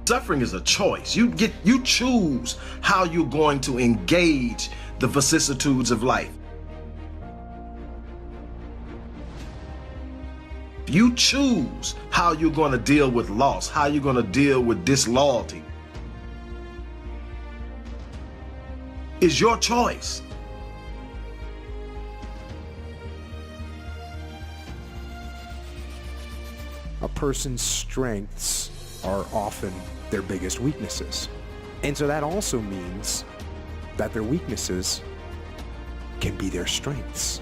Suffering is a choice. You choose how you're going to engage the vicissitudes of life. You choose how you're going to deal with loss, how you're going to deal with disloyalty. It's your choice. A person's strengths are often their biggest weaknesses. And so that also means that their weaknesses can be their strengths.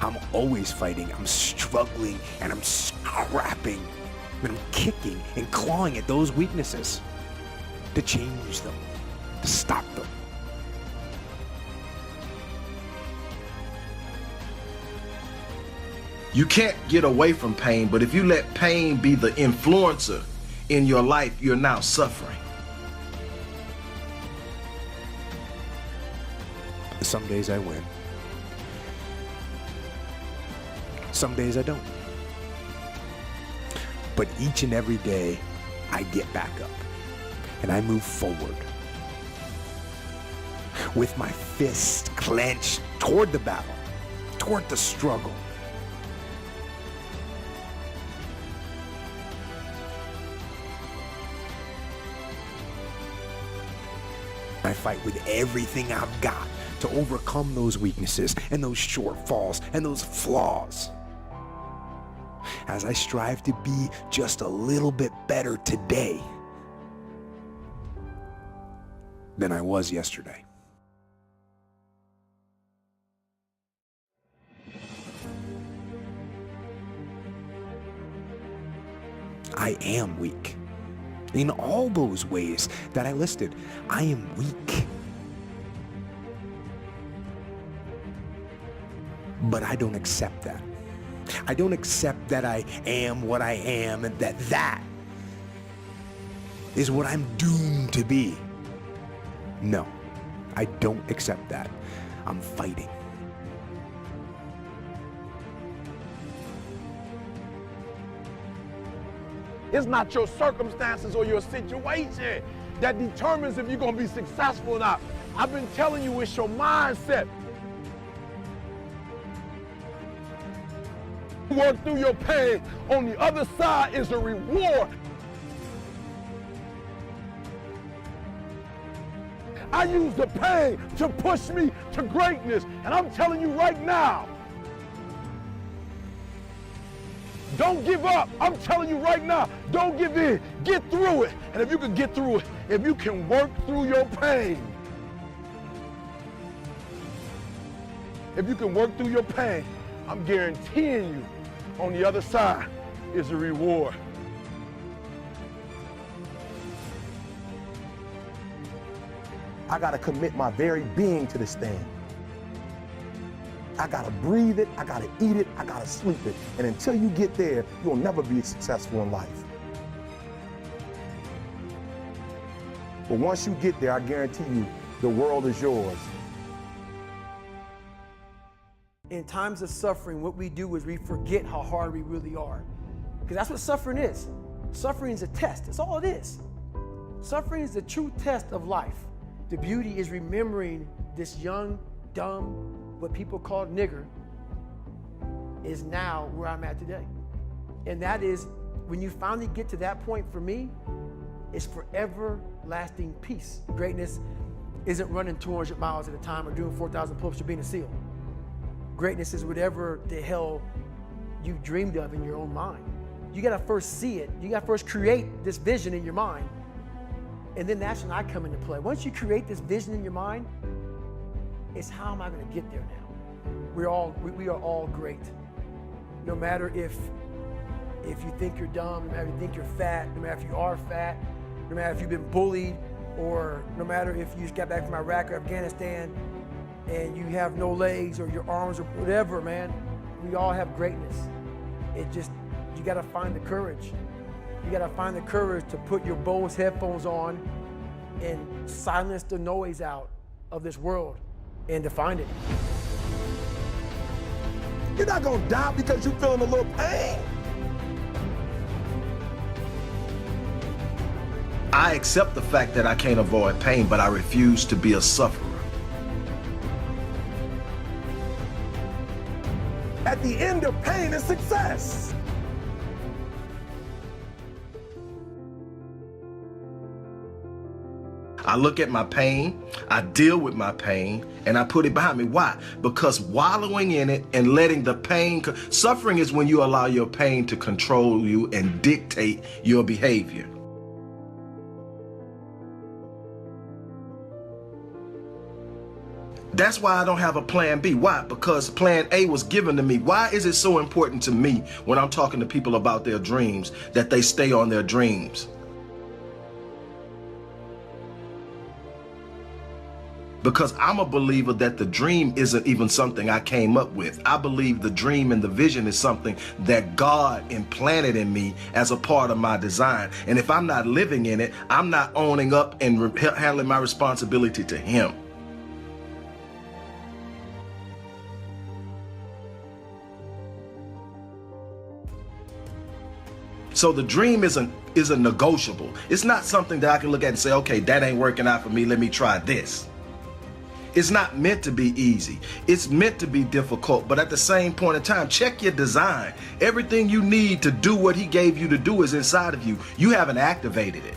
I'm always fighting, I'm struggling, and I'm scrapping, and I'm kicking and clawing at those weaknesses to change them, to stop them. You can't get away from pain, but if you let pain be the influencer in your life, you're now suffering. Some days I win. Some days I don't. But each and every day, I get back up and I move forward with my fist clenched toward the battle, toward the struggle. I fight with everything I've got to overcome those weaknesses and those shortfalls and those flaws, as I strive to be just a little bit better today than I was yesterday. I am weak. In all those ways that I listed, I am weak. But I don't accept that. I don't accept that I am what I am and that is what I'm doomed to be. No, I don't accept that. I'm fighting. It's not your circumstances or your situation that determines if you're going to be successful or not. I've been telling you, it's your mindset. Work through your pain. On the other side is a reward. I use the pain to push me to greatness. And I'm telling you right now, don't give up. I'm telling you right now, don't give in. Get through it. And if you can get through it, if you can work through your pain, if you can work through your pain, I'm guaranteeing you on the other side is a reward. I gotta commit my very being to this thing. I gotta breathe it, I gotta eat it, I gotta sleep it. And until you get there, you'll never be successful in life. But once you get there, I guarantee you, the world is yours. In times of suffering, what we do is we forget how hard we really are. Because that's what suffering is. Suffering is a test, that's all it is. Suffering is the true test of life. The beauty is remembering this young, dumb, what people call nigger, is now where I'm at today. And that is, when you finally get to that point for me, it's forever lasting peace. Greatness isn't running 200 miles at a time or doing 4,000 pull-ups or being a SEAL. Greatness is whatever the hell you dreamed of in your own mind. You gotta first see it. You gotta first create this vision in your mind. And then that's when I come into play. Once you create this vision in your mind, it's how am I gonna get there now? We are all great. No matter if you think you're dumb, no matter if you think you're fat, no matter if you are fat, no matter if you've been bullied, or no matter if you just got back from Iraq or Afghanistan and you have no legs or your arms or whatever, man, we all have greatness. You gotta find the courage. You gotta find the courage to put your Bose headphones on and silence the noise out of this world and to find it. You're not gonna die because you're feeling a little pain. I accept the fact that I can't avoid pain, but I refuse to be a sufferer. At the end of pain is success. I look at my pain, I deal with my pain, and I put it behind me. Why? Because wallowing in it and letting the pain, suffering is when you allow your pain to control you and dictate your behavior. That's why I don't have a plan B. Why? Because plan A was given to me. Why is it so important to me when I'm talking to people about their dreams that they stay on their dreams? Because I'm a believer that the dream isn't even something I came up with. I believe the dream and the vision is something that God implanted in me as a part of my design. And if I'm not living in it, I'm not owning up and handling my responsibility to Him. So the dream isn't negotiable. It's not something that I can look at and say, okay, that ain't working out for me, let me try this. It's not meant to be easy. It's meant to be difficult, but at the same point in time, check your design. Everything you need to do what He gave you to do is inside of you. You haven't activated it.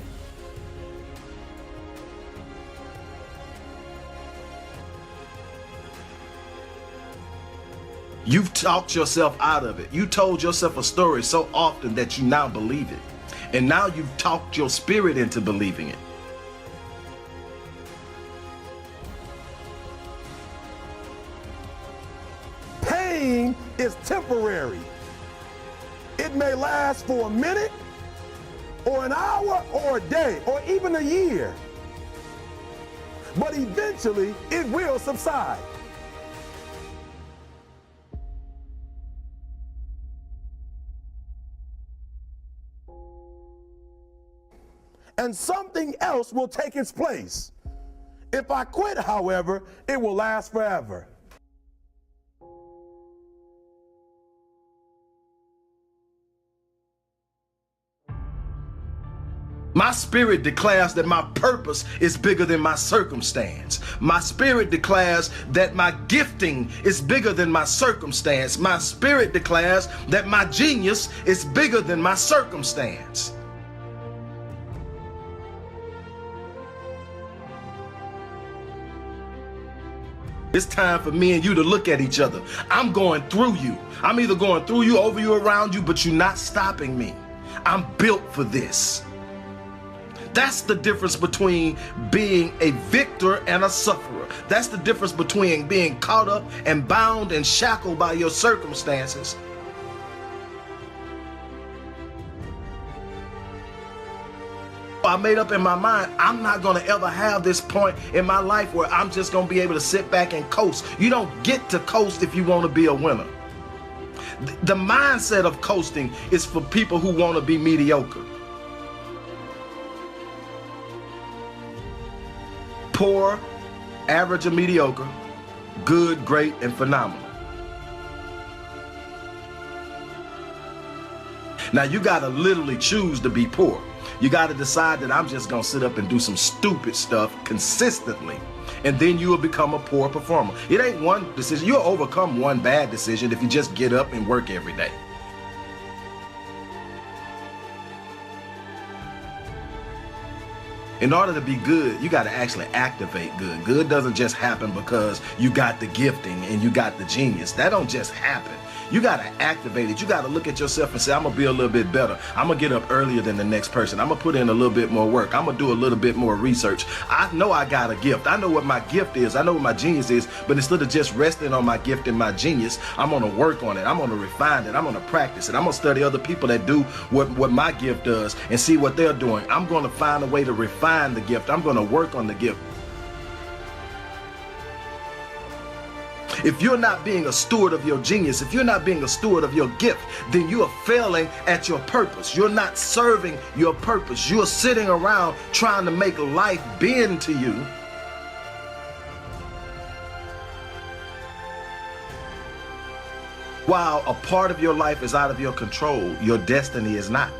You've talked yourself out of it. You told yourself a story so often that you now believe it. And now you've talked your spirit into believing it. Pain is temporary. It may last for a minute, or an hour, or a day, or even a year. But eventually, it will subside. And something else will take its place. If I quit, however, it will last forever. My spirit declares that my purpose is bigger than my circumstance. My spirit declares that my gifting is bigger than my circumstance. My spirit declares that my genius is bigger than my circumstance. It's time for me and you to look at each other. I'm going through you. I'm either going through you, over you, around you, but you're not stopping me. I'm built for this. That's the difference between being a victor and a sufferer. That's the difference between being caught up and bound and shackled by your circumstances. I made up in my mind, I'm not going to ever have this point in my life where I'm just going to be able to sit back and coast. You don't get to coast if you want to be a winner. The mindset of coasting is for people who want to be mediocre. Poor, average, or mediocre, good, great, and phenomenal. Now you got to literally choose to be poor. You got to decide that I'm just going to sit up and do some stupid stuff consistently, and then you will become a poor performer. It ain't one decision. You'll overcome one bad decision if you just get up and work every day. In order to be good, you got to actually activate good. Good doesn't just happen because you got the gifting and you got the genius. That don't just happen. You got to activate it. You got to look at yourself and say, I'm going to be a little bit better. I'm going to get up earlier than the next person. I'm going to put in a little bit more work. I'm going to do a little bit more research. I know I got a gift. I know what my gift is. I know what my genius is. But instead of just resting on my gift and my genius, I'm going to work on it. I'm going to refine it. I'm going to practice it. I'm going to study other people that do what my gift does and see what they're doing. I'm going to find a way to refine the gift. I'm going to work on the gift. If you're not being a steward of your genius, if you're not being a steward of your gift, then you are failing at your purpose. You're not serving your purpose. You're sitting around trying to make life bend to you. While a part of your life is out of your control, your destiny is not.